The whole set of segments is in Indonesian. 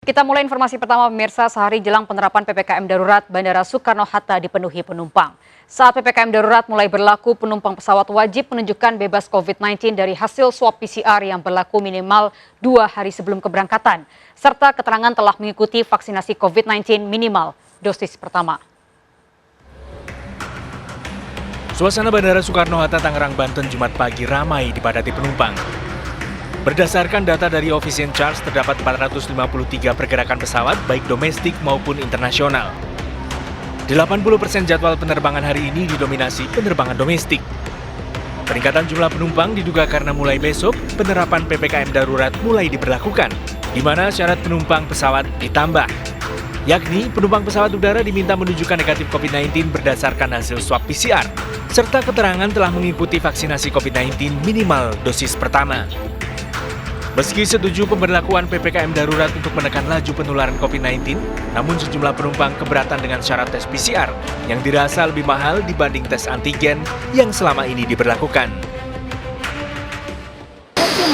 Kita mulai informasi pertama pemirsa, sehari jelang penerapan PPKM darurat, Bandara Soekarno-Hatta dipenuhi penumpang. Saat PPKM darurat mulai berlaku, penumpang pesawat wajib menunjukkan bebas COVID-19 dari hasil swab PCR yang berlaku minimal 2 hari sebelum keberangkatan, serta keterangan telah mengikuti vaksinasi COVID-19 minimal dosis pertama. Suasana Bandara Soekarno-Hatta, Tangerang, Banten, Jumat pagi ramai dipadati penumpang. Berdasarkan data dari Office in Charge, terdapat 453 pergerakan pesawat, baik domestik maupun internasional. 80% jadwal penerbangan hari ini didominasi penerbangan domestik. Peningkatan jumlah penumpang diduga karena mulai besok, penerapan PPKM darurat mulai diberlakukan, di mana syarat penumpang pesawat ditambah. Yakni, penumpang pesawat udara diminta menunjukkan negatif COVID-19 berdasarkan hasil swab PCR, serta keterangan telah mengikuti vaksinasi COVID-19 minimal dosis pertama. Meski setuju pemberlakuan PPKM darurat untuk menekan laju penularan COVID-19, namun sejumlah penumpang keberatan dengan syarat tes PCR yang dirasa lebih mahal dibanding tes antigen yang selama ini diberlakukan.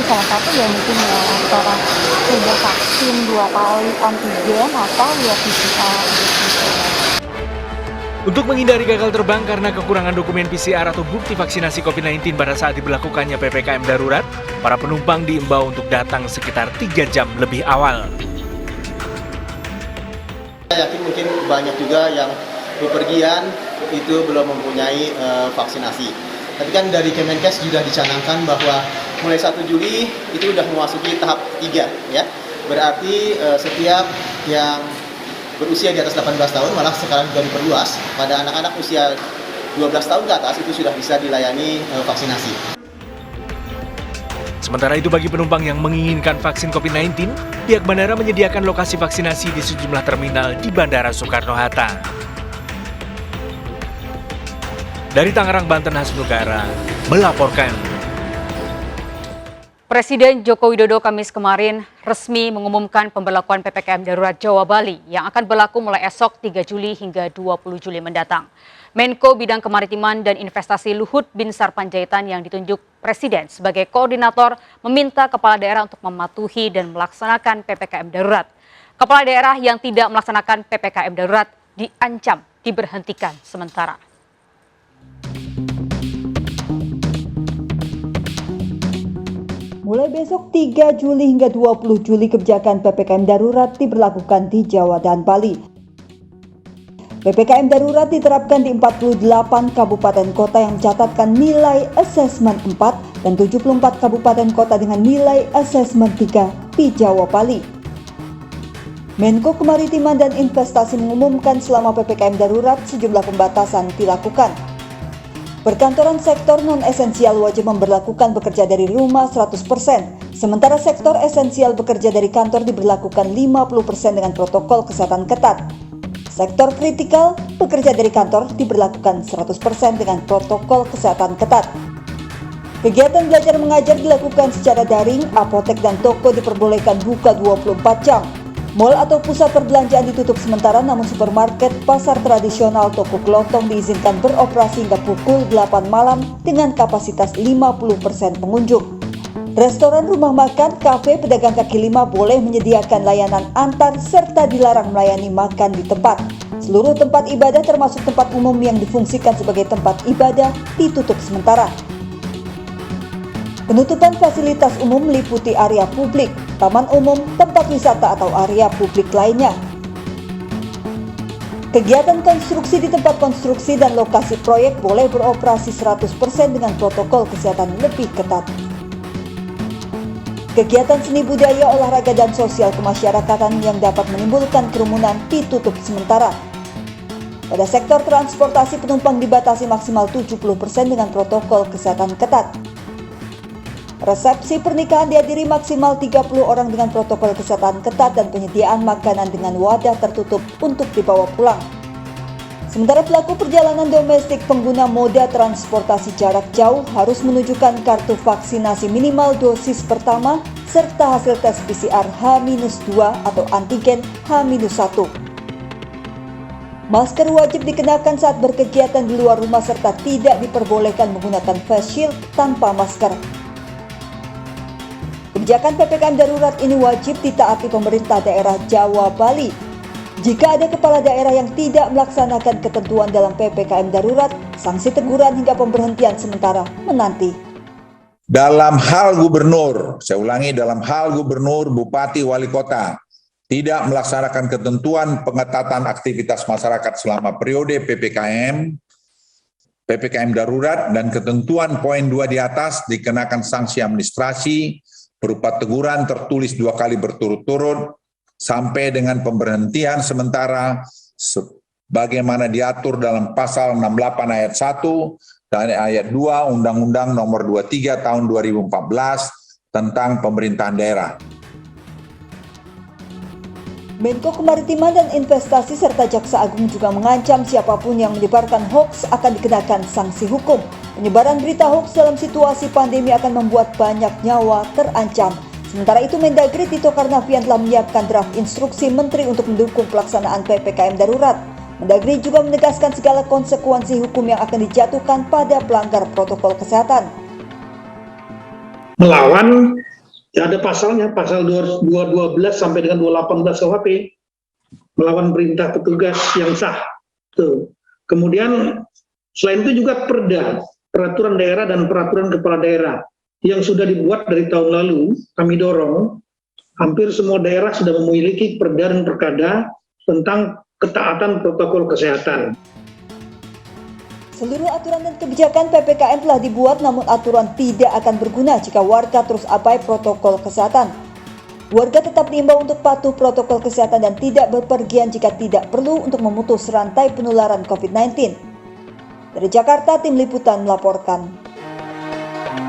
Salah satu ya mungkin ya antara sudah vaksin 2 kali antigen atau ya PCR gitu. Untuk menghindari gagal terbang karena kekurangan dokumen PCR atau bukti vaksinasi COVID-19 pada saat diberlakukannya PPKM darurat, para penumpang diimbau untuk datang sekitar 3 jam lebih awal. Saya yakin mungkin banyak juga yang bepergian itu belum mempunyai vaksinasi. Tapi kan dari Kemenkes sudah dicanangkan bahwa mulai 1 Juli itu sudah memasuki tahap 3 ya. Berarti setiap yang berusia di atas 18 tahun malah sekarang juga diperluas pada anak-anak usia 12 tahun ke atas itu sudah bisa dilayani vaksinasi. Sementara itu bagi penumpang yang menginginkan vaksin COVID-19, pihak bandara menyediakan lokasi vaksinasi di sejumlah terminal di Bandara Soekarno-Hatta. Dari Tangerang, Banten, Hasnugara melaporkan. Presiden Joko Widodo Kamis kemarin resmi mengumumkan pemberlakuan PPKM darurat Jawa Bali yang akan berlaku mulai esok 3 Juli hingga 20 Juli mendatang. Menko Bidang Kemaritiman dan Investasi Luhut Binsar Panjaitan yang ditunjuk Presiden sebagai koordinator meminta kepala daerah untuk mematuhi dan melaksanakan PPKM darurat. Kepala daerah yang tidak melaksanakan PPKM darurat diancam diberhentikan sementara. Mulai besok 3 Juli hingga 20 Juli kebijakan PPKM darurat diberlakukan di Jawa dan Bali. PPKM darurat diterapkan di 48 kabupaten kota yang mencatatkan nilai asesmen 4 dan 74 kabupaten kota dengan nilai asesmen 3 di Jawa Bali. Menko Kemaritiman dan Investasi mengumumkan selama PPKM darurat sejumlah pembatasan dilakukan. Perkantoran sektor non-esensial wajib memberlakukan bekerja dari rumah 100%, sementara sektor esensial bekerja dari kantor diberlakukan 50% dengan protokol kesehatan ketat. Sektor kritikal bekerja dari kantor diberlakukan 100% dengan protokol kesehatan ketat. Kegiatan belajar mengajar dilakukan secara daring, apotek dan toko diperbolehkan buka 24 jam. Mal atau pusat perbelanjaan ditutup sementara, namun supermarket, pasar tradisional, toko kelontong diizinkan beroperasi hingga pukul 8 malam dengan kapasitas 50% pengunjung. Restoran, rumah makan, kafe, pedagang kaki lima boleh menyediakan layanan antar serta dilarang melayani makan di tempat. Seluruh tempat ibadah termasuk tempat umum yang difungsikan sebagai tempat ibadah ditutup sementara. Penutupan fasilitas umum meliputi area publik, taman umum, tempat wisata atau area publik lainnya. Kegiatan konstruksi di tempat konstruksi dan lokasi proyek boleh beroperasi 100% dengan protokol kesehatan lebih ketat. Kegiatan seni budaya, olahraga dan sosial kemasyarakatan yang dapat menimbulkan kerumunan ditutup sementara. Pada sektor transportasi, penumpang dibatasi maksimal 70% dengan protokol kesehatan ketat. Resepsi pernikahan dihadiri maksimal 30 orang dengan protokol kesehatan ketat dan penyediaan makanan dengan wadah tertutup untuk dibawa pulang. Sementara pelaku perjalanan domestik pengguna moda transportasi jarak jauh harus menunjukkan kartu vaksinasi minimal dosis pertama serta hasil tes PCR H-2 atau antigen H-1. Masker wajib dikenakan saat berkegiatan di luar rumah serta tidak diperbolehkan menggunakan face shield tanpa masker. Kebijakan PPKM darurat ini wajib ditaati pemerintah daerah Jawa Bali. Jika ada kepala daerah yang tidak melaksanakan ketentuan dalam PPKM darurat, sanksi teguran hingga pemberhentian sementara menanti. Dalam hal gubernur, saya ulangi, dalam hal gubernur, bupati, wali kota tidak melaksanakan ketentuan pengetatan aktivitas masyarakat selama periode PPKM darurat dan ketentuan poin 2 di atas dikenakan sanksi administrasi berupa teguran tertulis 2 kali berturut-turut sampai dengan pemberhentian sementara sebagaimana diatur dalam pasal 68 ayat 1 dan ayat 2 Undang-Undang Nomor 23 Tahun 2014 tentang pemerintahan daerah. Menko Kemaritiman dan Investasi serta Jaksa Agung juga mengancam siapapun yang menyebarkan hoaks akan dikenakan sanksi hukum. Penyebaran berita hoaks dalam situasi pandemi akan membuat banyak nyawa terancam. Sementara itu, Mendagri Tito Karnavian telah menyiapkan draft instruksi Menteri untuk mendukung pelaksanaan PPKM darurat. Mendagri juga menegaskan segala konsekuensi hukum yang akan dijatuhkan pada pelanggar protokol kesehatan. Melawan, ya ada pasalnya, pasal 212 sampai dengan 218 KUHP, melawan perintah petugas yang sah. Tuh. Kemudian selain itu juga peraturan daerah dan peraturan kepala daerah yang sudah dibuat dari tahun lalu, kami dorong, hampir semua daerah sudah memiliki perda dan perkada tentang ketaatan protokol kesehatan. Seluruh aturan dan kebijakan PPKM telah dibuat, namun aturan tidak akan berguna jika warga terus abai protokol kesehatan. Warga tetap diimbau untuk patuh protokol kesehatan dan tidak berpergian jika tidak perlu untuk memutus rantai penularan COVID-19. Dari Jakarta, Tim Liputan melaporkan.